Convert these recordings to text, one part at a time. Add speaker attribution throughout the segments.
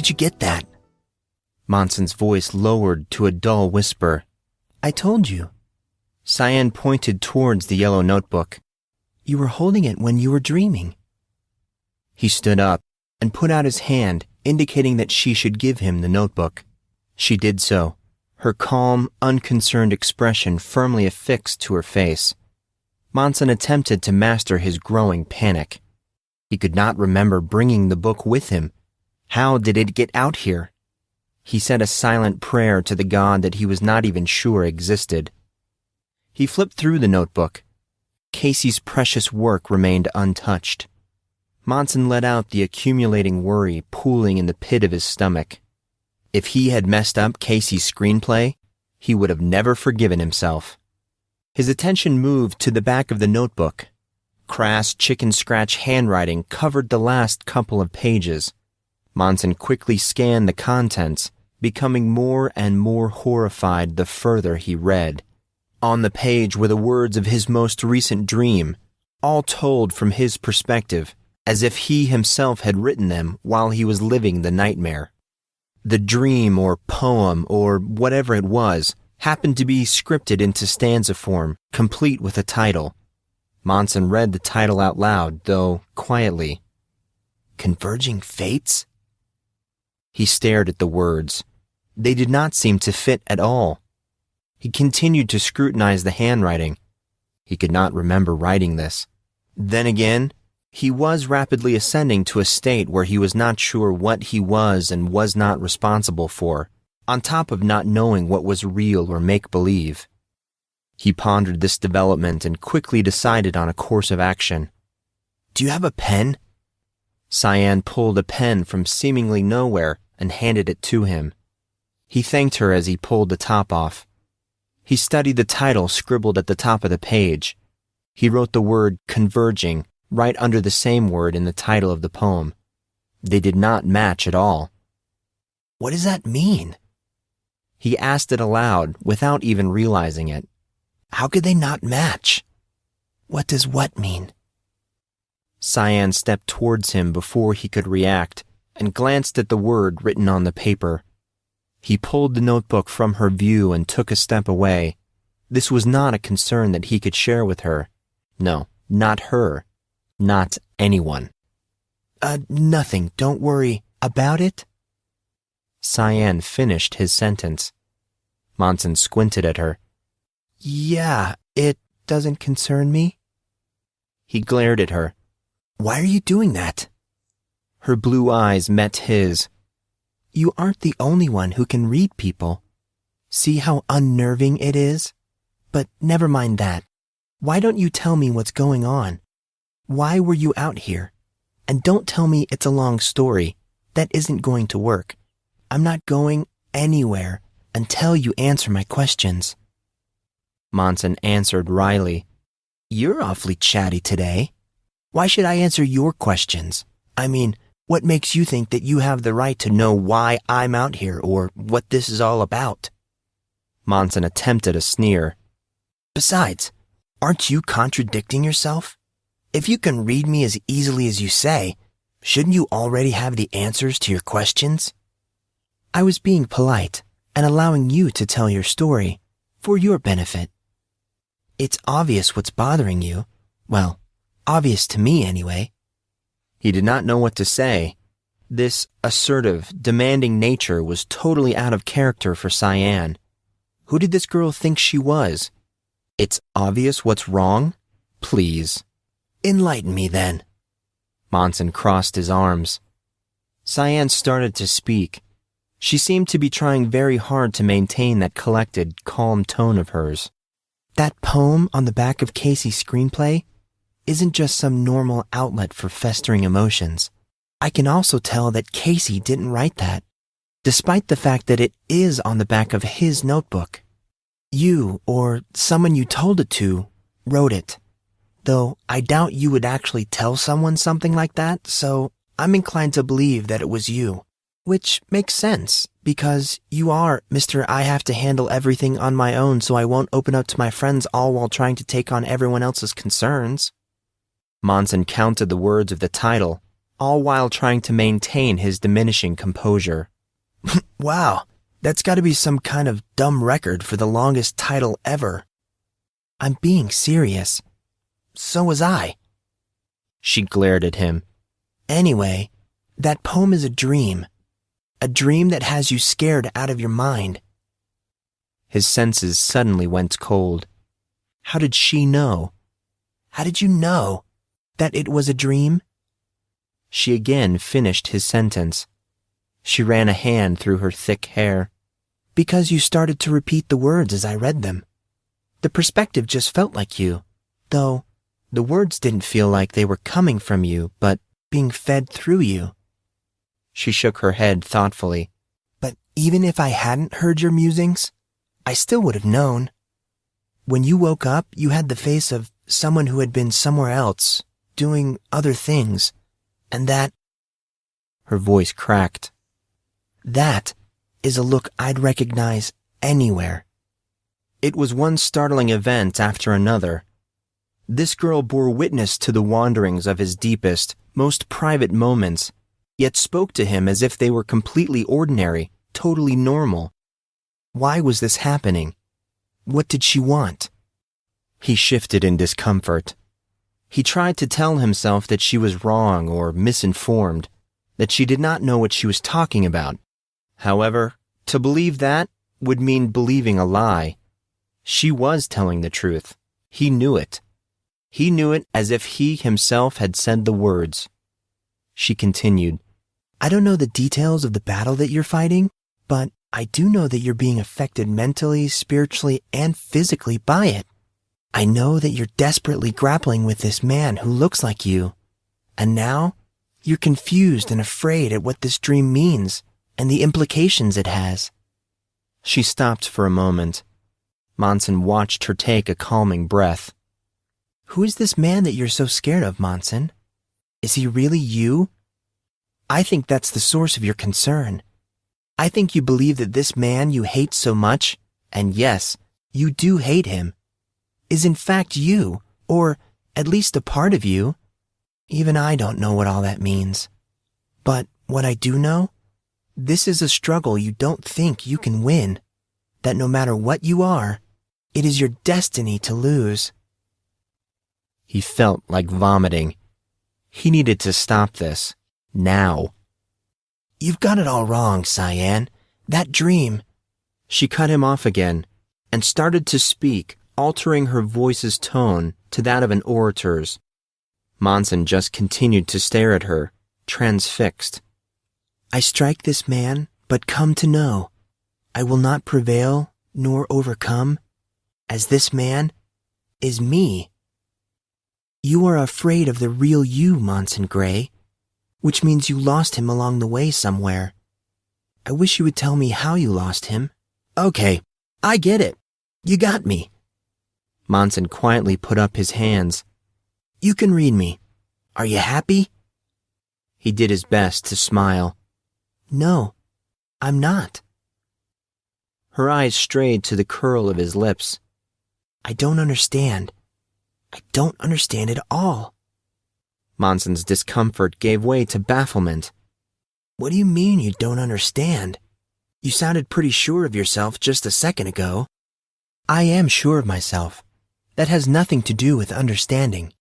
Speaker 1: did you get that?
Speaker 2: Monson's voice lowered to a dull whisper.
Speaker 1: I told you.
Speaker 2: Cyan pointed towards the yellow notebook.
Speaker 1: You were holding it when you were dreaming.
Speaker 2: He stood up and put out his hand, indicating that she should give him the notebook. She did so, her calm, unconcerned expression firmly affixed to her face. Monson attempted to master his growing panic. He could not remember bringing the book with him. How did it get out here? He said a silent prayer to the god that he was not even sure existed. He flipped through the notebook. Casey's precious work remained untouched. Monson let out the accumulating worry pooling in the pit of his stomach. If he had messed up Casey's screenplay, he would have never forgiven himself. His attention moved to the back of the notebook. Crass chicken-scratch handwriting covered the last couple of pages. Monson quickly scanned the contents, becoming more and more horrified the further he read. On the page were the words of his most recent dream, all told from his perspective, as if he himself had written them while he was living the nightmare. The dream or poem or whatever it was happened to be scripted into stanza form, complete with a title. Monson read the title out loud, though quietly. Converging Fates? He stared at the words. They did not seem to fit at all. He continued to scrutinize the handwriting. He could not remember writing this. Then again, he was rapidly ascending to a state where he was not sure what he was and was not responsible for, on top of not knowing what was real or make-believe. He pondered this development and quickly decided on a course of action. Do you have a pen? Cyan pulled a pen from seemingly nowhere and handed it to him. He thanked her as he pulled the top off. He studied the title scribbled at the top of the page. He wrote the word converging right under the same word in the title of the poem. They did not match at all. What does that mean? He asked it aloud without even realizing it. How could they not match? What does what mean? Cyan stepped towards him before he could react and glanced at the word written on the paper. He pulled the notebook from her view and took a step away. This was not a concern that he could share with her. No, not her. Not anyone. Nothing, don't worry. About it? Cyan finished his sentence. Monson squinted at her. Yeah, it doesn't concern me. He glared at her. Why are you doing that? Her blue eyes met his. You aren't the only one who can read people. See how unnerving it is? But never mind that. Why don't you tell me what's going on? Why were you out here? And don't tell me it's a long story. That isn't going to work. I'm not going anywhere until you answer my questions. Monson answered wryly. You're awfully chatty today. Why should I answer your questions? I mean, what makes you think that you have the right to know why I'm out here or what this is all about? Monson attempted a sneer. Besides, aren't you contradicting yourself? If you can read me as easily as you say, shouldn't you already have the answers to your questions? I was being polite and allowing you to tell your story for your benefit. It's obvious what's bothering you. Well, obvious to me anyway. He did not know what to say. This assertive, demanding nature was totally out of character for Cyan. Who did this girl think she was? It's obvious what's wrong? Please. Enlighten me then. Monson crossed his arms. Cyan started to speak. She seemed to be trying very hard to maintain that collected, calm tone of hers. That poem on the back of Casey's screenplay isn't just some normal outlet for festering emotions. I can also tell that Casey didn't write that, despite the fact that it is on the back of his notebook. You, or someone you told it to, wrote it. Though I doubt you would actually tell someone something like that, so I'm inclined to believe that it was you. Which makes sense, because you are Mr. I have to handle everything on my own so I won't open up to my friends all while trying to take on everyone else's concerns. Monson counted the words of the title, all while trying to maintain his diminishing composure.
Speaker 1: Wow, that's gotta be some kind of dumb record for the longest title ever. I'm being serious. So was I.
Speaker 2: She glared at him.
Speaker 1: Anyway, that poem is a dream. A dream that has you scared out of your mind.
Speaker 2: His senses suddenly went cold. How did she know?
Speaker 1: How did you know that it was a dream?
Speaker 2: She again finished his sentence. She ran a hand through her thick hair.
Speaker 1: Because you started to repeat the words as I read them. The perspective just felt like you, though the words didn't feel like they were coming from you, but being fed through you.
Speaker 2: She shook her head thoughtfully.
Speaker 1: But even if I hadn't heard your musings, I still would have known. When you woke up, you had the face of someone who had been somewhere else, doing other things, and that...
Speaker 2: Her voice cracked.
Speaker 1: That is a look I'd recognize anywhere.
Speaker 2: It was one startling event after another. This girl bore witness to the wanderings of his deepest, most private moments, yet spoke to him as if they were completely ordinary, totally normal. Why was this happening? What did she want? He shifted in discomfort. He tried to tell himself that she was wrong or misinformed, that she did not know what she was talking about. However, to believe that would mean believing a lie. She was telling the truth. He knew it. He knew it as if he himself had said the words. She continued,
Speaker 1: I don't know the details of the battle that you're fighting, but I do know that you're being affected mentally, spiritually, and physically by it. I know that you're desperately grappling with this man who looks like you. And now, you're confused and afraid at what this dream means and the implications it has.
Speaker 2: She stopped for a moment. Monson watched her take a calming breath.
Speaker 1: Who is this man that you're so scared of, Monson? Is he really you? I think that's the source of your concern. I think you believe that this man you hate so much, and yes, you do hate him, is in fact you, or at least a part of you. Even I don't know what all that means. But what I do know, this is a struggle you don't think you can win, that no matter what you are, it is your destiny to lose.
Speaker 2: He felt like vomiting. He needed to stop this, now.
Speaker 1: You've got it all wrong, Cyan. That dream...
Speaker 2: She cut him off again, and started to speak, altering her voice's tone to that of an orator's. Monson just continued to stare at her, transfixed.
Speaker 1: I strike this man, but come to know, I will not prevail nor overcome, as this man is me. You are afraid of the real you, Monson Grey, which means you lost him along the way somewhere. I wish you would tell me how you lost him. Okay, I get it. You got me.
Speaker 2: Monson quietly put up his hands.
Speaker 1: You can read me. Are you happy?
Speaker 2: He did his best to smile.
Speaker 1: No, I'm not.
Speaker 2: Her eyes strayed to the curl of his lips.
Speaker 1: I don't understand. I don't understand at all.
Speaker 2: Monson's discomfort gave way to bafflement.
Speaker 1: What do you mean you don't understand? You sounded pretty sure of yourself just a second ago. I am sure of myself. That has nothing to do with understanding.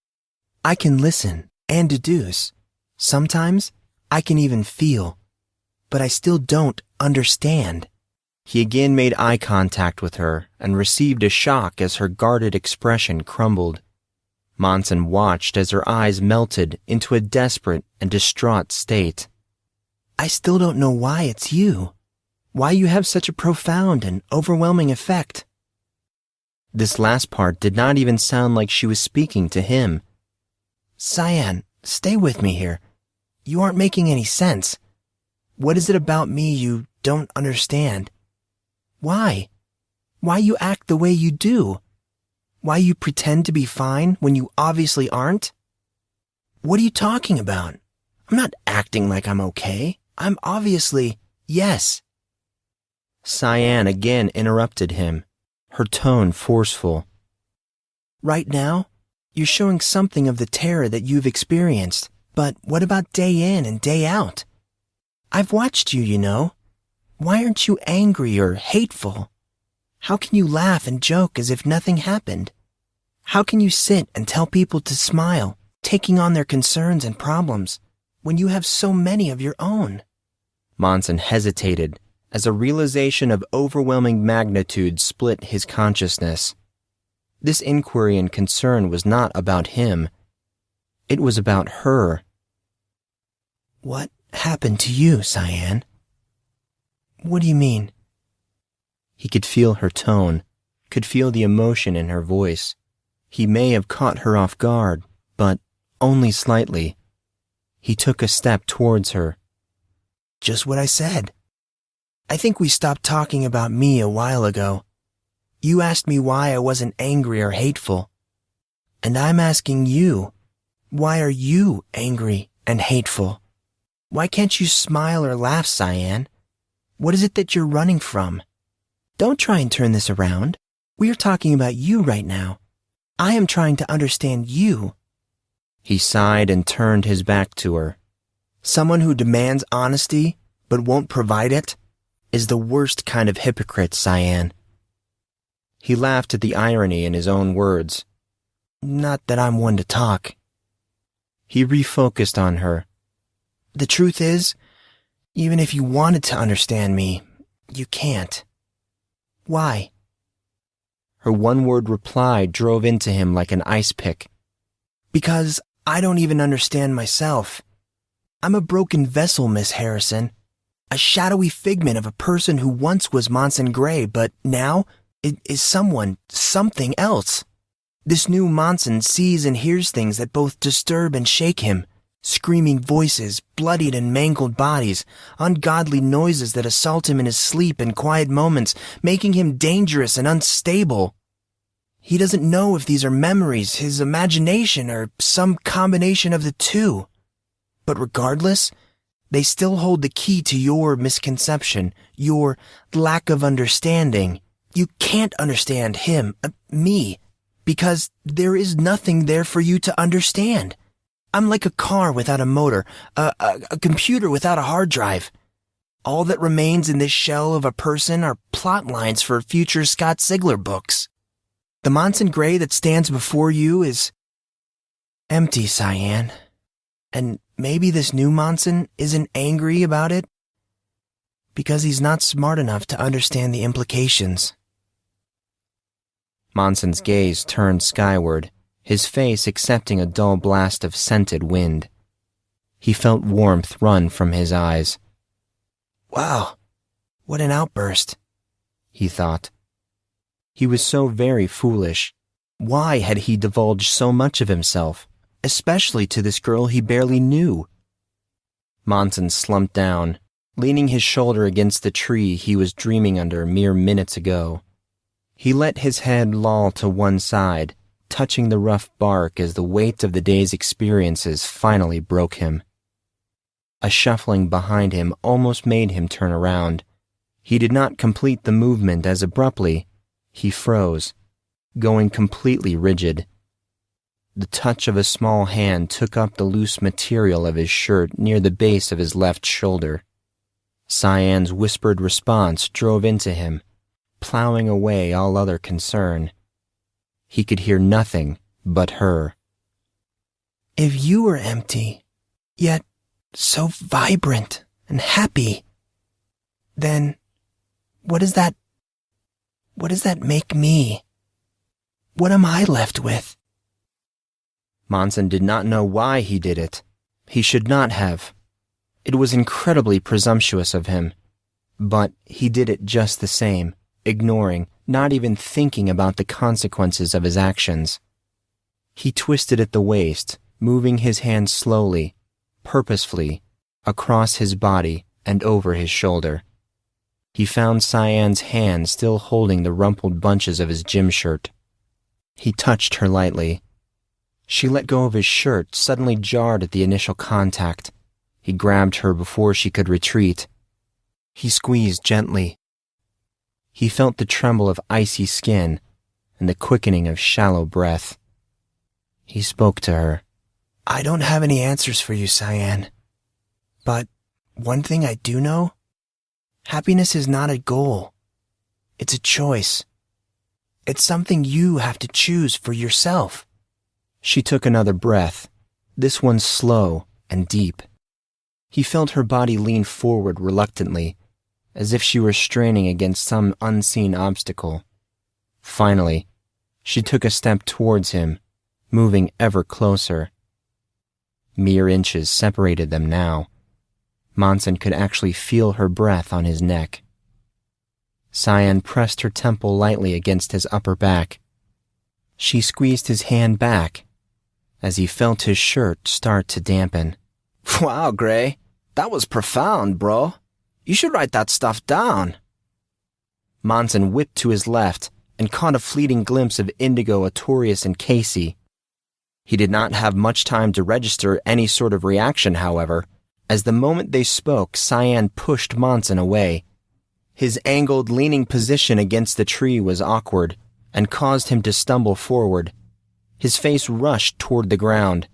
Speaker 1: I can listen and deduce. Sometimes I can even feel. But I still don't understand.
Speaker 2: He again made eye contact with her and received a shock as her guarded expression crumbled. Monson watched as her eyes melted into a desperate and distraught state.
Speaker 1: I still don't know why it's you. Why you have such a profound and overwhelming effect.
Speaker 2: This last part did not even sound like she was speaking to him.
Speaker 1: Cyan, stay with me here. You aren't making any sense. What is it about me you don't understand? Why? Why you act the way you do? Why you pretend to be fine when you obviously aren't? What are you talking about? I'm not acting like I'm okay. I'm obviously, yes.
Speaker 2: Cyan again interrupted him, her tone forceful.
Speaker 1: Right now, you're showing something of the terror that you've experienced, But what about day in and day out? I've watched you, you know. Why aren't you angry or hateful? How can you laugh and joke as if nothing happened? How can you sit and tell people to smile, taking on their concerns and problems, when you have so many of your own?
Speaker 2: Monson hesitated as a realization of overwhelming magnitude split his consciousness. This inquiry and concern was not about him. It was about her.
Speaker 1: What happened to you, Cyan? What do you mean?
Speaker 2: He could feel her tone, could feel the emotion in her voice. He may have caught her off guard, but only slightly. He took a step towards her.
Speaker 1: Just what I said. I think we stopped talking about me a while ago. You asked me why I wasn't angry or hateful. And I'm asking you, why are you angry and hateful? Why can't you smile or laugh, Cyan? What is it that you're running from? Don't try and turn this around. We are talking about you right now. I am trying to understand you.
Speaker 2: He sighed and turned his back to her.
Speaker 1: Someone who demands honesty but won't provide it is the worst kind of hypocrite, Cyan.
Speaker 2: He laughed at the irony in his own words.
Speaker 1: Not that I'm one to talk.
Speaker 2: He refocused on her.
Speaker 1: The truth is, even if you wanted to understand me, you can't. Why?
Speaker 2: Her one-word reply drove into him like an ice pick.
Speaker 1: Because I don't even understand myself. I'm a broken vessel, Miss Harrison. A shadowy figment of a person who once was Monson Grey, but now it is something else. This new Monson sees and hears things that both disturb and shake him. Screaming voices, bloodied and mangled bodies, ungodly noises that assault him in his sleep and quiet moments, making him dangerous and unstable. He doesn't know if these are memories, his imagination, or some combination of the two. But regardless, they still hold the key to your misconception, your lack of understanding. You can't understand him, me, because there is nothing there for you to understand. I'm like a car without a motor, a computer without a hard drive. All that remains in this shell of a person are plot lines for future Scott Sigler books. The Monson Grey that stands before you is empty, Cyan. And maybe this new Monson isn't angry about it because he's not smart enough to understand the implications.
Speaker 2: Monson's gaze turned skyward, his face accepting a dull blast of scented wind. He felt warmth run from his eyes.
Speaker 1: Wow, what an outburst,
Speaker 2: he thought. He was so very foolish. Why had he divulged so much of himself, especially to this girl he barely knew? Monson slumped down, leaning his shoulder against the tree he was dreaming under mere minutes ago. He let his head loll to one side, touching the rough bark as the weight of the day's experiences finally broke him. A shuffling behind him almost made him turn around. He did not complete the movement as abruptly. He froze, going completely rigid. The touch of a small hand took up the loose material of his shirt near the base of his left shoulder. Cyan's whispered response drove into him, plowing away all other concern. He could hear nothing but her.
Speaker 1: If you were empty, yet so vibrant and happy, then what does that make me? What am I left with?
Speaker 2: Monson did not know why he did it. He should not have. It was incredibly presumptuous of him. But he did it just the same, ignoring, not even thinking about the consequences of his actions. He twisted at the waist, moving his hand slowly, purposefully, across his body and over his shoulder. He found Cyan's hand still holding the rumpled bunches of his gym shirt. He touched her lightly. She let go of his shirt, suddenly jarred at the initial contact. He grabbed her before she could retreat. He squeezed gently. He felt the tremble of icy skin and the quickening of shallow breath. He spoke to her.
Speaker 1: I don't have any answers for you, Cyan. But one thing I do know, happiness is not a goal. It's a choice. It's something you have to choose for yourself.
Speaker 2: She took another breath, this one slow and deep. He felt her body lean forward reluctantly, as if she were straining against some unseen obstacle. Finally, she took a step towards him, moving ever closer. Mere inches separated them now. Monson could actually feel her breath on his neck. Cyan pressed her temple lightly against his upper back. She squeezed his hand back as he felt his shirt start to dampen.
Speaker 1: Wow, Grey. That was profound, bro. You should write that stuff down.
Speaker 2: Monson whipped to his left and caught a fleeting glimpse of Indigo, Artorius, and Casey. He did not have much time to register any sort of reaction, however, as the moment they spoke, Cyan pushed Monson away. His angled, leaning position against the tree was awkward and caused him to stumble forward. His face rushed toward the ground.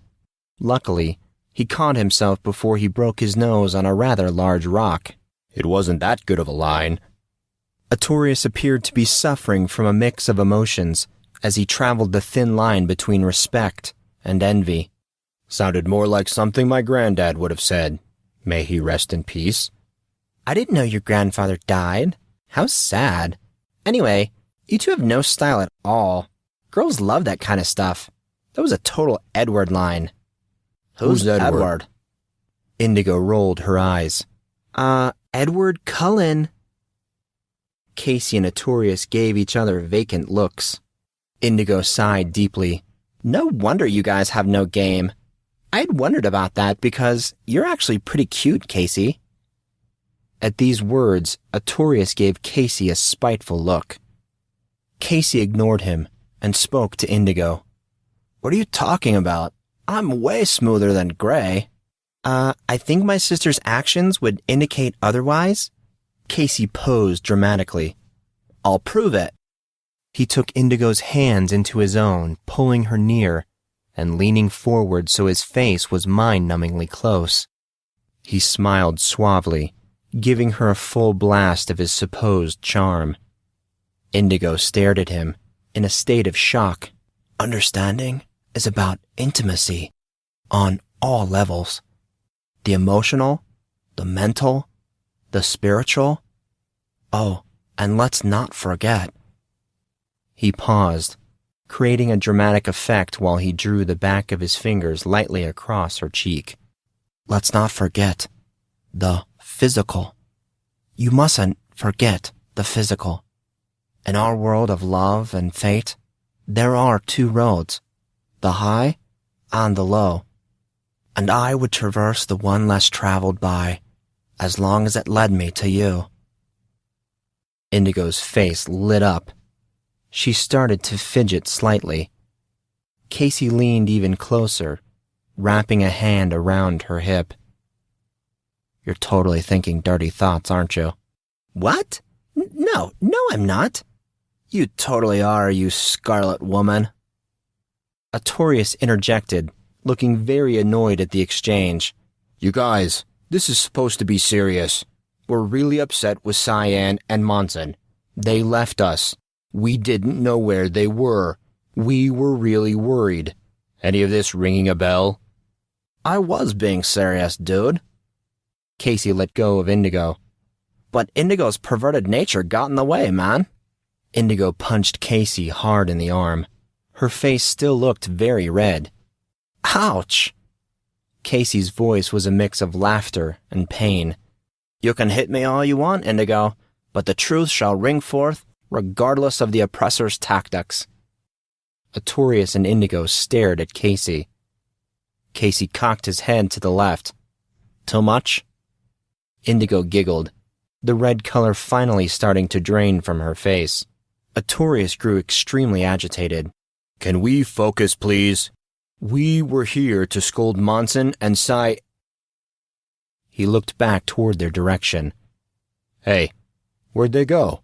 Speaker 2: Luckily, he caught himself before he broke his nose on a rather large rock.
Speaker 3: It wasn't that good of a line.
Speaker 2: Artorius appeared to be suffering from a mix of emotions as he traveled the thin line between respect and envy.
Speaker 3: Sounded more like something my granddad would have said. May he rest in peace.
Speaker 1: I didn't know your grandfather died. How sad. Anyway, you two have no style at all. Girls love that kind of stuff. That was a total Edward line.
Speaker 3: Who's Edward?
Speaker 2: Indigo rolled her eyes.
Speaker 1: Edward Collin.
Speaker 2: Casey and Artorius gave each other vacant looks. Indigo sighed deeply.
Speaker 1: No wonder you guys have no game. I'd wondered about that because you're actually pretty cute, Casey.
Speaker 2: At these words, Artorius gave Casey a spiteful look. Casey ignored him and spoke to Indigo.
Speaker 1: What are you talking about? I'm way smoother than Grey. I think my sister's actions would indicate otherwise.
Speaker 2: Casey posed dramatically.
Speaker 1: I'll prove it.
Speaker 2: He took Indigo's hands into his own, pulling her near, and leaning forward so his face was mind-numbingly close. He smiled suavely, giving her a full blast of his supposed charm. Indigo stared at him, in a state of shock.
Speaker 1: Understanding is about intimacy, on all levels. The emotional, the mental, the spiritual. Oh, and let's not forget.
Speaker 2: He paused, creating a dramatic effect while he drew the back of his fingers lightly across her cheek.
Speaker 1: Let's not forget the physical. You mustn't forget the physical. In our world of love and fate, there are two roads, the high and the low. And I would traverse the one less traveled by, as long as it led me to you.
Speaker 2: Indigo's face lit up. She started to fidget slightly. Casey leaned even closer, wrapping a hand around her hip.
Speaker 1: You're totally thinking dirty thoughts, aren't you? What? No, I'm not. You totally are, you scarlet woman.
Speaker 2: Artorius interjected, looking very annoyed at the exchange.
Speaker 3: You guys, this is supposed to be serious. We're really upset with Cyan and Monson. They left us. We didn't know where they were. We were really worried. Any of this ringing a bell?
Speaker 1: I was being serious, dude.
Speaker 2: Casey let go of Indigo.
Speaker 1: But Indigo's perverted nature got in the way, man.
Speaker 2: Indigo punched Casey hard in the arm. Her face still looked very red.
Speaker 1: Ouch!
Speaker 2: Casey's voice was a mix of laughter and pain.
Speaker 1: You can hit me all you want, Indigo, but the truth shall ring forth regardless of the oppressor's tactics.
Speaker 2: Artorius and Indigo stared at Casey. Casey cocked his head to the left.
Speaker 1: Too much?
Speaker 2: Indigo giggled, the red color finally starting to drain from her face. Artorius grew extremely agitated.
Speaker 3: Can we focus, please? We were here to scold Monson and
Speaker 2: He looked back toward their direction.
Speaker 3: Hey, where'd they go?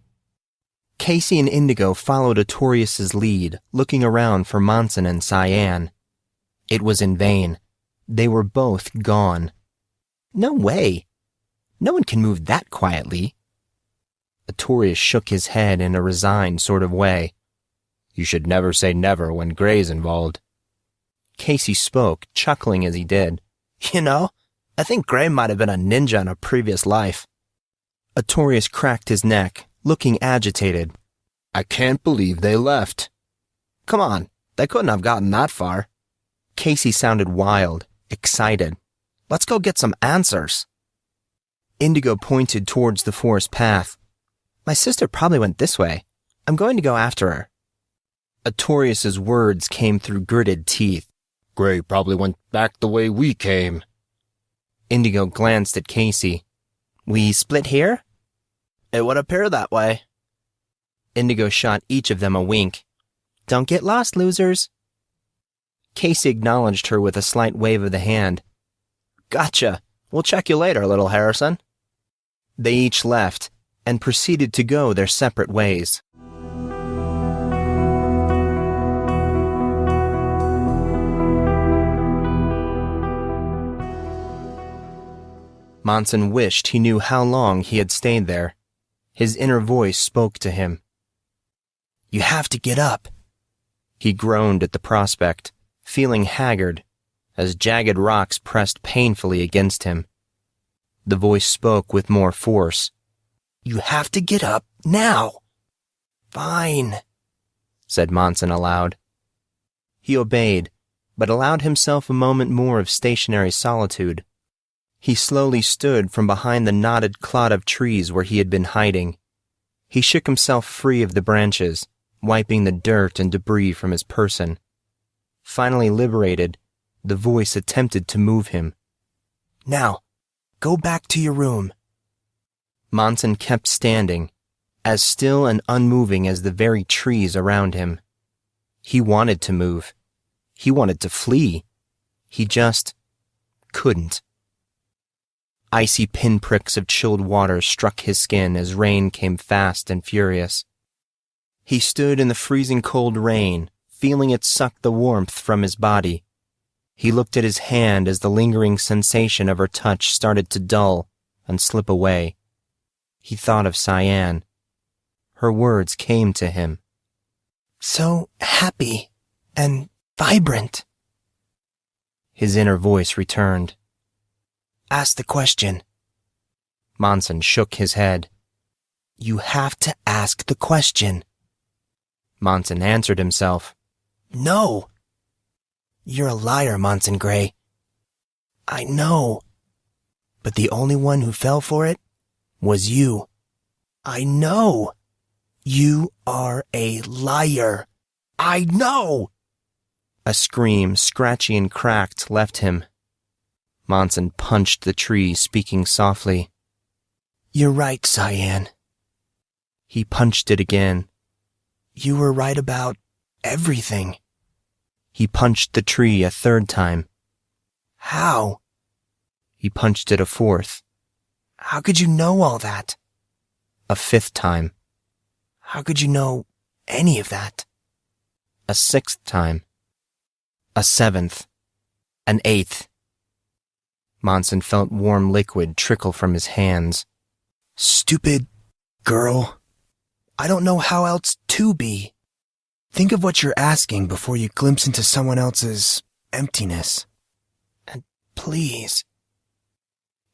Speaker 2: Casey and Indigo followed Artorius's lead, looking around for Monson and Cyan. It was in vain. They were both gone. No way. No one can move that quietly. Artorius shook his head in a resigned sort of way.
Speaker 3: You should never say never when Grey's involved.
Speaker 2: Casey spoke, chuckling as he did.
Speaker 1: You know, I think Grey might have been a ninja in a previous life.
Speaker 2: Artorius cracked his neck, looking agitated.
Speaker 3: I can't believe they left.
Speaker 1: Come on, they couldn't have gotten that far.
Speaker 2: Casey sounded wild, excited.
Speaker 1: Let's go get some answers.
Speaker 2: Indigo pointed towards the forest path.
Speaker 1: My sister probably went this way. I'm going to go after her.
Speaker 2: Artorius's words came through gritted teeth.
Speaker 3: Grey probably went back the way we came.
Speaker 2: Indigo glanced at Casey.
Speaker 1: We split here? It would appear that way.
Speaker 2: Indigo shot each of them a wink.
Speaker 1: Don't get lost, losers.
Speaker 2: Casey acknowledged her with a slight wave of the hand.
Speaker 1: Gotcha. We'll check you later, little Harrison.
Speaker 2: They each left and proceeded to go their separate ways. Monson wished he knew how long he had stayed there. His inner voice spoke to him.
Speaker 1: You have to get up.
Speaker 2: He groaned at the prospect, feeling haggard, as jagged rocks pressed painfully against him. The voice spoke with more force.
Speaker 1: You have to get up now. Fine,
Speaker 2: said Monson aloud. He obeyed, but allowed himself a moment more of stationary solitude. He slowly stood from behind the knotted clod of trees where he had been hiding. He shook himself free of the branches, wiping the dirt and debris from his person. Finally liberated, the voice attempted to move him.
Speaker 1: Now, go back to your room.
Speaker 2: Monson kept standing, as still and unmoving as the very trees around him. He wanted to move. He wanted to flee. He just couldn't. Icy pinpricks of chilled water struck his skin as rain came fast and furious. He stood in the freezing cold rain, feeling it suck the warmth from his body. He looked at his hand as the lingering sensation of her touch started to dull and slip away. He thought of Cyan. Her words came to him.
Speaker 1: So happy and vibrant.
Speaker 2: His inner voice returned.
Speaker 1: Ask the question.
Speaker 2: Monson shook his head.
Speaker 1: You have to ask the question.
Speaker 2: Monson answered himself.
Speaker 1: No. You're a liar, Monson Grey. I know. But the only one who fell for it was you. I know. You are a liar. I know.
Speaker 2: A scream, scratchy and cracked, left him. Monson punched the tree, speaking softly.
Speaker 1: You're right, Cyan.
Speaker 2: He punched it again.
Speaker 1: You were right about everything.
Speaker 2: He punched the tree a third time.
Speaker 1: How?
Speaker 2: He punched it a fourth.
Speaker 1: How could you know all that?
Speaker 2: A fifth time.
Speaker 1: How could you know any of that?
Speaker 2: A sixth time. A seventh. An eighth. Monson felt warm liquid trickle from his hands.
Speaker 1: Stupid girl. I don't know how else to be. Think of what you're asking before you glimpse into someone else's emptiness. And please.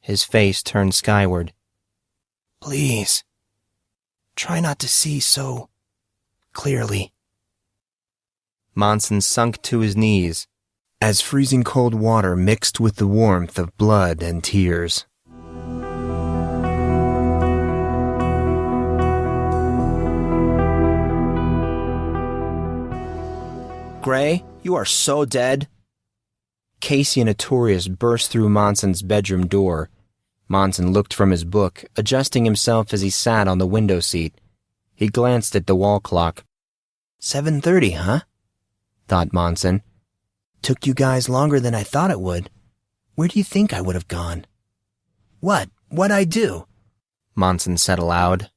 Speaker 2: His face turned skyward.
Speaker 1: Please. Try not to see so clearly.
Speaker 2: Monson sunk to his knees,
Speaker 1: as freezing cold water mixed with the warmth of blood and tears.
Speaker 2: Grey, you are so dead. Casey and Artorius burst through Monson's bedroom door. Monson looked from his book, adjusting himself as he sat on the window seat. He glanced at the wall clock.
Speaker 1: 7:30, huh?
Speaker 2: Thought Monson.
Speaker 1: Took you guys longer than I thought it would. Where do you think I would have gone? What'd I do?
Speaker 2: Monson said aloud.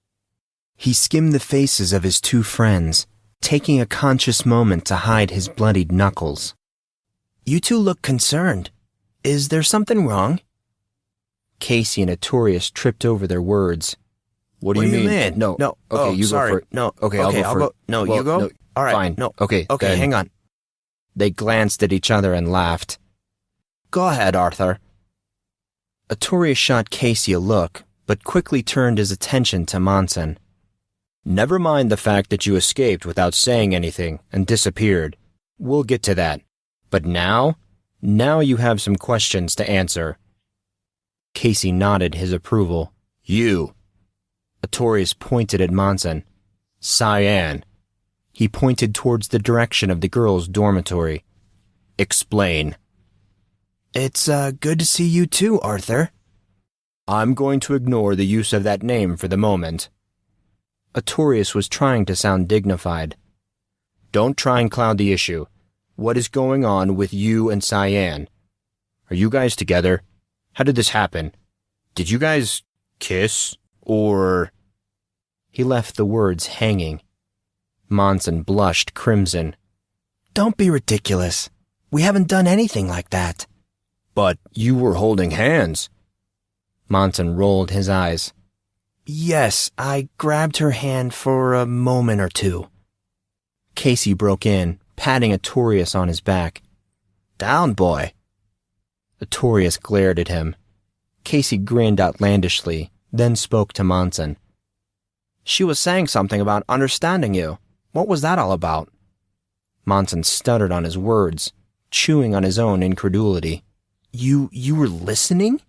Speaker 1: He skimmed the faces of his two friends, taking a conscious moment to hide his bloodied knuckles. You two look concerned. Is there something wrong?
Speaker 2: Casey and Artorius tripped over their words.
Speaker 3: What do you mean?
Speaker 1: No.
Speaker 3: Okay, you
Speaker 1: sorry.
Speaker 3: go for it.
Speaker 1: No.
Speaker 3: Okay, I'll go for it.
Speaker 1: No,
Speaker 3: Well,
Speaker 1: you go?
Speaker 3: no,
Speaker 1: All right.
Speaker 3: fine.
Speaker 1: No.
Speaker 3: Okay,
Speaker 1: Okay,
Speaker 3: then.
Speaker 1: hang on.
Speaker 2: They glanced at each other and laughed.
Speaker 1: Go ahead, Arthur.
Speaker 2: Artorius shot Casey a look, but quickly turned his attention to Monson.
Speaker 3: Never mind the fact that you escaped without saying anything and disappeared. We'll get to that. But now you have some questions to answer.
Speaker 2: Casey nodded his approval.
Speaker 3: You.
Speaker 2: Artorius pointed at Monson.
Speaker 3: Cyan.
Speaker 2: He pointed towards the direction of the girls' dormitory.
Speaker 3: Explain.
Speaker 1: It's good to see you too, Arthur.
Speaker 3: I'm going to ignore the use of that name for the moment.
Speaker 2: Artorius was trying to sound dignified.
Speaker 3: Don't try and cloud the issue. What is going on with you and Cyan? Are you guys together? How did this happen? Did you guys kiss? Or...
Speaker 2: He left the words hanging. Monson blushed crimson.
Speaker 1: Don't be ridiculous. We haven't done anything like that.
Speaker 3: But you were holding hands.
Speaker 2: Monson rolled his eyes.
Speaker 1: Yes, I grabbed her hand for a moment or two.
Speaker 2: Casey broke in, patting Artorius on his back.
Speaker 1: Down, boy.
Speaker 2: Artorius glared at him. Casey grinned outlandishly, then spoke to Monson.
Speaker 1: She was saying something about understanding you. What was that all about?
Speaker 2: Monson stuttered on his words, chewing on his own incredulity.
Speaker 1: You were listening?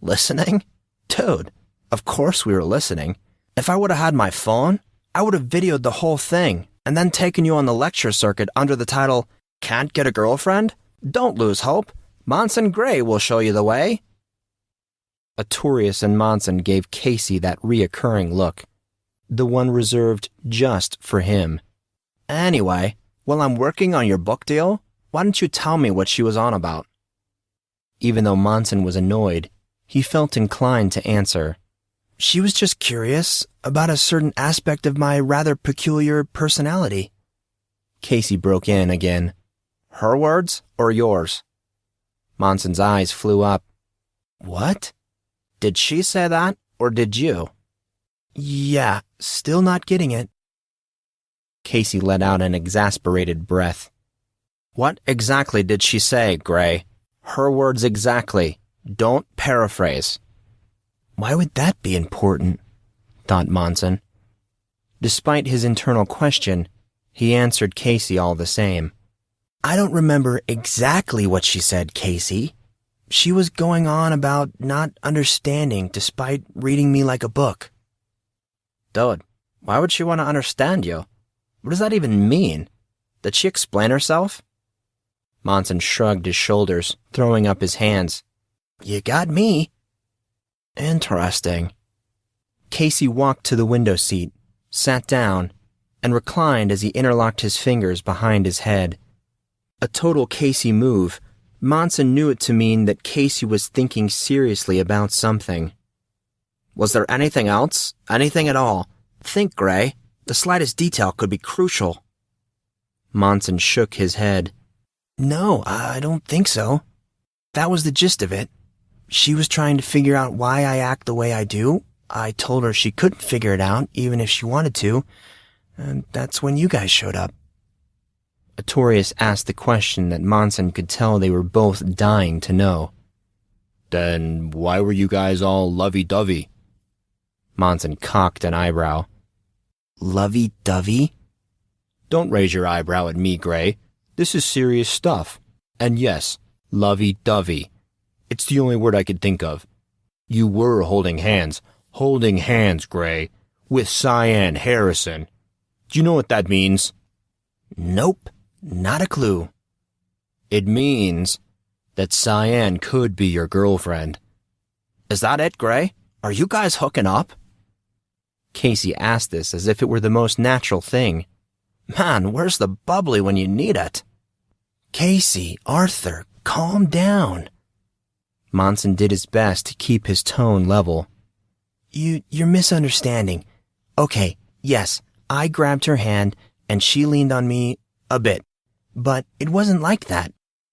Speaker 1: Listening? Dude, of course we were listening. If I would have had my phone, I would have videoed the whole thing and then taken you on the lecture circuit under the title, Can't Get a Girlfriend? Don't lose hope. Monson Grey will show you the way.
Speaker 2: Artorius and Monson gave Casey that reoccurring look, the one reserved just for him.
Speaker 1: Anyway, while I'm working on your book deal, why don't you tell me what she was on about?
Speaker 2: Even though Monson was annoyed, he felt inclined to answer.
Speaker 1: She was just curious about a certain aspect of my rather peculiar personality.
Speaker 2: Casey broke in again.
Speaker 1: Her words or yours?
Speaker 2: Monson's eyes flew up.
Speaker 1: What? Did she say that, or did you? Yeah, still not getting it.
Speaker 2: Casey let out an exasperated breath.
Speaker 1: What exactly did she say, Grey? Her words exactly. Don't paraphrase.
Speaker 2: Why would that be important? Thought Monson. Despite his internal question, he answered Casey all the same.
Speaker 1: I don't remember exactly what she said, Casey. She was going on about not understanding despite reading me like a book. Dude, why would she want to understand you? What does that even mean? Did she explain herself?
Speaker 2: Monson shrugged his shoulders, throwing up his hands.
Speaker 1: You got me. Interesting.
Speaker 2: Casey walked to the window seat, sat down, and reclined as he interlocked his fingers behind his head. A total Casey move. Monson knew it to mean that Casey was thinking seriously about something.
Speaker 1: Was there anything else? Anything at all? Think, Grey. The slightest detail could be crucial.
Speaker 2: Monson shook his head.
Speaker 1: No, I don't think so. That was the gist of it. She was trying to figure out why I act the way I do. I told her she couldn't figure it out, even if she wanted to. And that's when you guys showed up.
Speaker 2: Artorius asked the question that Monson could tell they were both dying to know.
Speaker 3: Then why were you guys all lovey-dovey?
Speaker 2: Monson cocked an eyebrow.
Speaker 1: Lovey-dovey?
Speaker 3: Don't raise your eyebrow at me, Grey. This is serious stuff. And yes, lovey-dovey. It's the only word I could think of. You were holding hands, Grey, with Cyan Harrison. Do you know what that means?
Speaker 1: Nope, not a clue.
Speaker 3: It means that Cyan could be your girlfriend.
Speaker 1: Is that it, Grey? Are you guys hooking up?
Speaker 2: Casey asked this as if it were the most natural thing.
Speaker 1: Man, where's the bubbly when you need it? Casey, Arthur, calm down.
Speaker 2: Monson did his best to keep his tone level.
Speaker 1: You're misunderstanding. Okay, yes, I grabbed her hand and she leaned on me a bit. But it wasn't like that.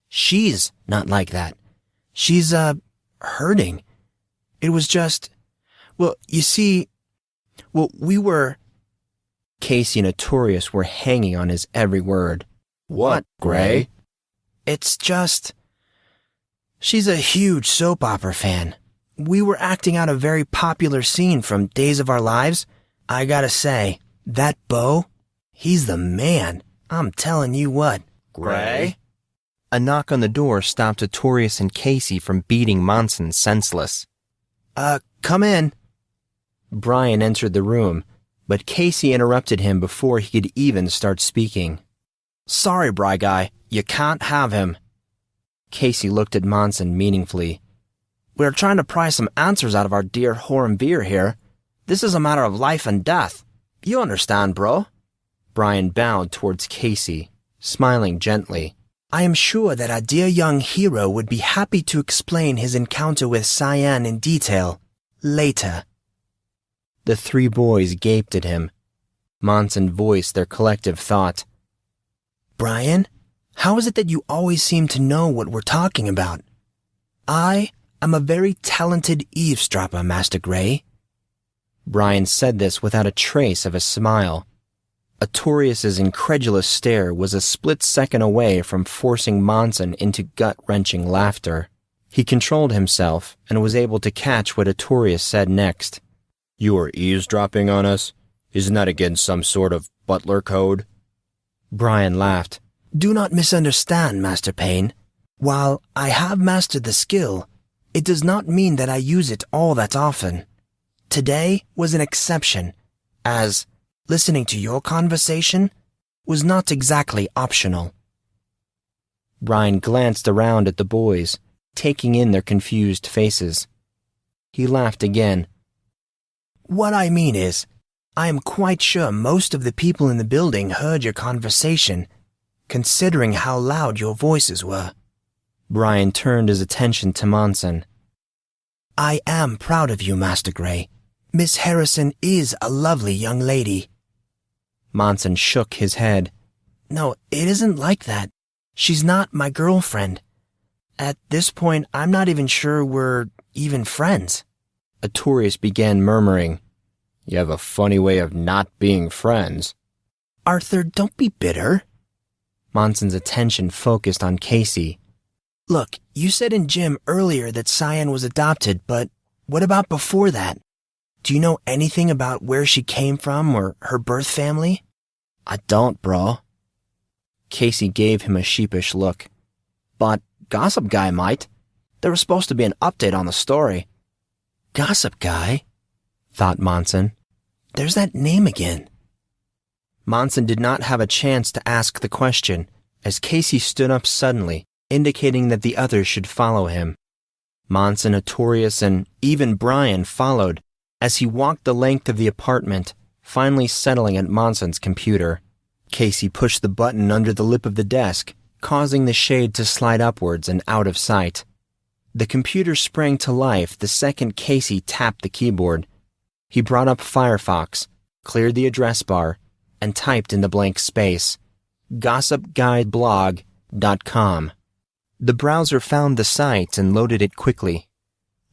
Speaker 1: She's not like that. She's, hurting. It was just, well, you see, we were...
Speaker 2: Casey and Artorius were hanging on his every word.
Speaker 3: What, Grey?
Speaker 1: It's just... She's a huge soap opera fan. We were acting out a very popular scene from Days of Our Lives. I gotta say, that Beau, he's the man. I'm telling you what.
Speaker 3: Grey?
Speaker 2: A knock on the door stopped Artorius and Casey from beating Monson senseless.
Speaker 1: Come in.
Speaker 2: Brian entered the room, but Casey interrupted him before he could even start speaking.
Speaker 1: Sorry, Bry Guy, you can't have him.
Speaker 2: Casey looked at Monson meaningfully.
Speaker 1: We're trying to pry some answers out of our dear Horenbeer here. This is a matter of life and death. You understand, bro?
Speaker 2: Brian bowed towards Casey, smiling gently.
Speaker 1: I am sure that our dear young hero would be happy to explain his encounter with Cyan in detail later.
Speaker 2: The three boys gaped at him. Monson voiced their collective thought.
Speaker 1: Brian, how is it that you always seem to know what we're talking about? I am a very talented eavesdropper, Master Grey.
Speaker 2: Brian said this without a trace of a smile. Artorius's incredulous stare was a split second away from forcing Monson into gut-wrenching laughter. He controlled himself and was able to catch what Artorius said next.
Speaker 3: You are eavesdropping on us? Isn't that against some sort of butler code?
Speaker 2: Brian laughed.
Speaker 1: Do not misunderstand, Master Payne. While I have mastered the skill, it does not mean that I use it all that often. Today was an exception, as listening to your conversation was not exactly optional.
Speaker 2: Brian glanced around at the boys, taking in their confused faces. He laughed again.
Speaker 1: What I mean is, I am quite sure most of the people in the building heard your conversation, considering how loud your voices were.
Speaker 2: Brian turned his attention to Monson.
Speaker 1: I am proud of you, Master Grey. Miss Harrison is a lovely young lady.
Speaker 2: Monson shook his head.
Speaker 1: No, it isn't like that. She's not my girlfriend. At this point, I'm not even sure we're even friends.
Speaker 2: Artorius began murmuring.
Speaker 3: You have a funny way of not being friends.
Speaker 1: Arthur, don't be bitter.
Speaker 2: Monson's attention focused on Casey.
Speaker 1: Look, you said in gym earlier that Cyan was adopted, but what about before that? Do you know anything about where she came from or her birth family?
Speaker 3: I don't, bro.
Speaker 2: Casey gave him a sheepish look.
Speaker 3: But Gossip Guy might. There was supposed to be an update on the story.
Speaker 1: Gossip Guy?
Speaker 2: Thought Monson.
Speaker 1: There's that name again.
Speaker 2: Monson did not have a chance to ask the question, as Casey stood up suddenly, indicating that the others should follow him. Monson, Artorius, and even Brian followed, as he walked the length of the apartment, finally settling at Monson's computer. Casey pushed the button under the lip of the desk, causing the shade to slide upwards and out of sight. The computer sprang to life the second Casey tapped the keyboard. He brought up Firefox, cleared the address bar, and typed in the blank space, gossipguideblog.com. The browser found the site and loaded it quickly.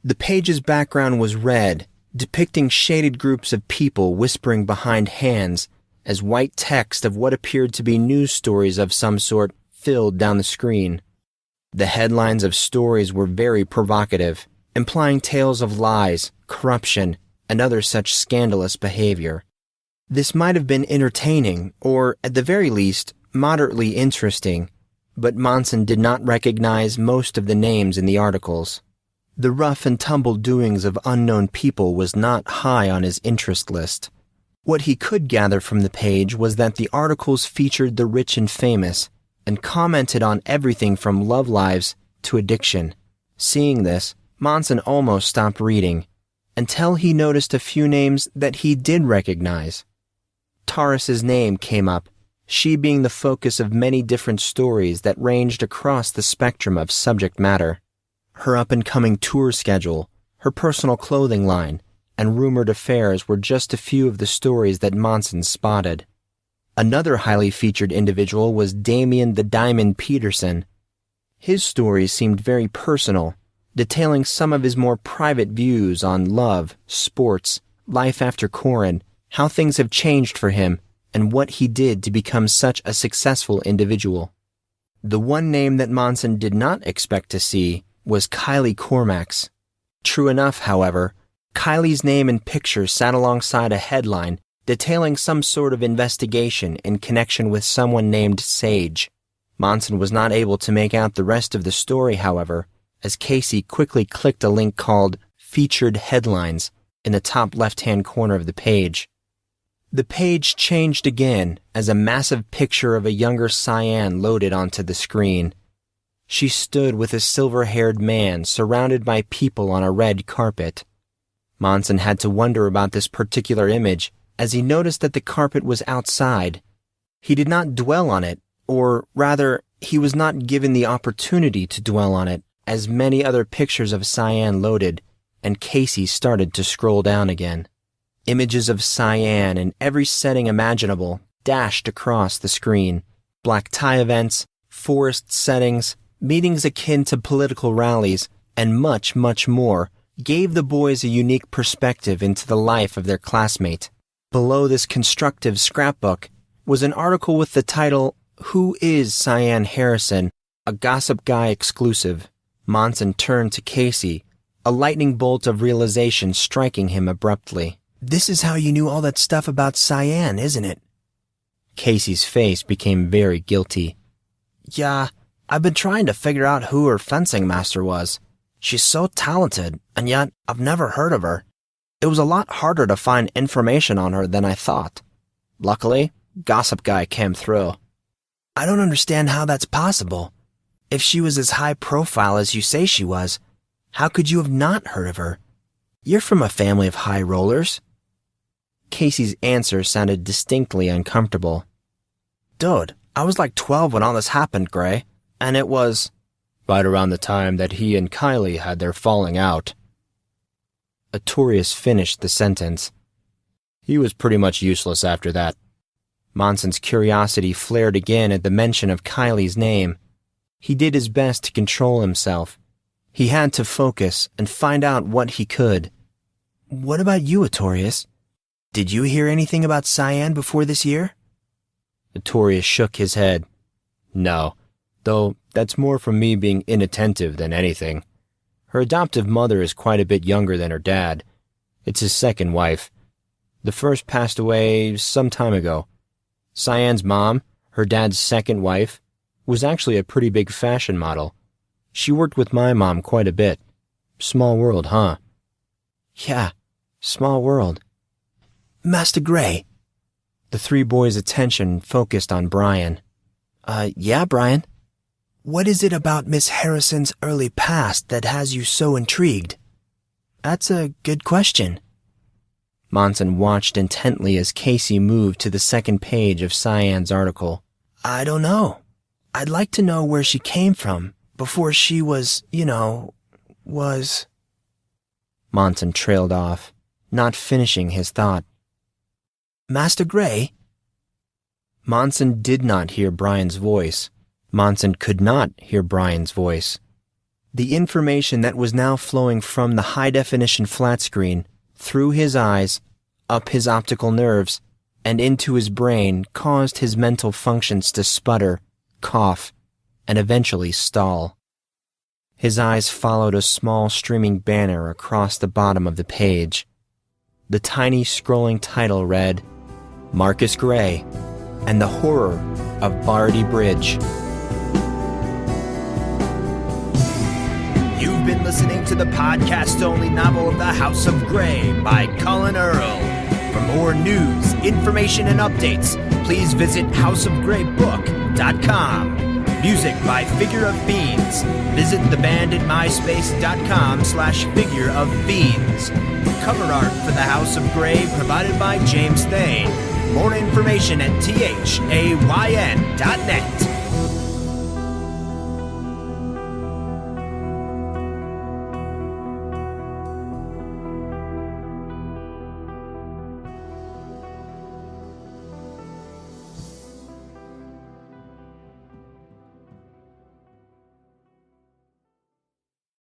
Speaker 2: The page's background was red, depicting shaded groups of people whispering behind hands as white text of what appeared to be news stories of some sort filled down the screen. The headlines of stories were very provocative, implying tales of lies, corruption, and other such scandalous behavior. This might have been entertaining, or, at the very least, moderately interesting, but Monson did not recognize most of the names in the articles. The rough and tumble doings of unknown people was not high on his interest list. What he could gather from the page was that the articles featured the rich and famous, and commented on everything from love lives to addiction. Seeing this, Monson almost stopped reading, until he noticed a few names that he did recognize. Taurus's name came up, she being the focus of many different stories that ranged across the spectrum of subject matter. Her up-and-coming tour schedule, her personal clothing line, and rumored affairs were just a few of the stories that Monson spotted. Another highly featured individual was Damien the Diamond Peterson. His stories seemed very personal, detailing some of his more private views on love, sports, life after Collin, how things have changed for him, and what he did to become such a successful individual. The one name that Monson did not expect to see was Kylie Cormax. True enough, however, Kylie's name and picture sat alongside a headline detailing some sort of investigation in connection with someone named Sage. Monson was not able to make out the rest of the story, however, as Casey quickly clicked a link called Featured Headlines in the top left-hand corner of the page. The page changed again as a massive picture of a younger Cyan loaded onto the screen. She stood with a silver-haired man surrounded by people on a red carpet. Monson had to wonder about this particular image as he noticed that the carpet was outside. He did not dwell on it, or rather, he was not given the opportunity to dwell on it, as many other pictures of Cyan loaded, and Casey started to scroll down again. Images of Cyan in every setting imaginable dashed across the screen. Black tie events, forest settings, meetings akin to political rallies, and much, much more gave the boys a unique perspective into the life of their classmate. Below this constructive scrapbook was an article with the title, Who is Cyan Harrison? A Gossip Guy exclusive. Monson turned to Casey, a lightning bolt of realization striking him abruptly.
Speaker 1: This is how you knew all that stuff about Cyan, isn't it?
Speaker 2: Casey's face became very guilty.
Speaker 1: Yeah, I've been trying to figure out who her fencing master was. She's so talented, and yet I've never heard of her. It was a lot harder to find information on her than I thought. Luckily, Gossip Guy came through. I don't understand how that's possible. If she was as high profile as you say she was, how could you have not heard of her? You're from a family of high rollers.
Speaker 2: Casey's answer sounded distinctly uncomfortable.
Speaker 1: Dude, I was like 12 when all this happened, Grey, and it was
Speaker 3: right around the time that he and Kylie had their falling out.
Speaker 2: Artorius finished the sentence.
Speaker 3: He was pretty much useless after that.
Speaker 2: Monson's curiosity flared again at the mention of Kylie's name. He did his best to control himself. He had to focus and find out what he could.
Speaker 1: What about you, Artorius? Did you hear anything about Cyan before this year?
Speaker 2: Artorius shook his head.
Speaker 3: No, though that's more from me being inattentive than anything. Her adoptive mother is quite a bit younger than her dad. It's his second wife. The first passed away some time ago. Cyan's mom, her dad's second wife, was actually a pretty big fashion model. She worked with my mom quite a bit. Small world, huh?
Speaker 2: Yeah, small world.
Speaker 1: Master Grey.
Speaker 2: The three boys' attention focused on Brian.
Speaker 1: Yeah, Brian? What is it about Miss Harrison's early past that has you so intrigued? That's a good question.
Speaker 2: Monson watched intently as Casey moved to the second page of Cyan's article.
Speaker 1: I don't know. I'd like to know where she came from before she was.
Speaker 2: Monson trailed off, not finishing his thought.
Speaker 1: Master Grey?
Speaker 2: Monson did not hear Brian's voice. Monson could not hear Brian's voice. The information that was now flowing from the high-definition flat screen, through his eyes, up his optical nerves, and into his brain caused his mental functions to sputter, cough, and eventually stall. His eyes followed a small streaming banner across the bottom of the page. The tiny scrolling title read, Marcus Grey and the Horror of Bardi Bridge.
Speaker 4: You've been listening to the podcast-only novel of The House of Grey by Collin Earl. For more news, information, and updates, please visit houseofgreybook.com. Music by Figure of Fiends. Visit the band at myspace.com/Figure of Fiends. Cover art for The House of Grey provided by James Thane. More information at thayn.net.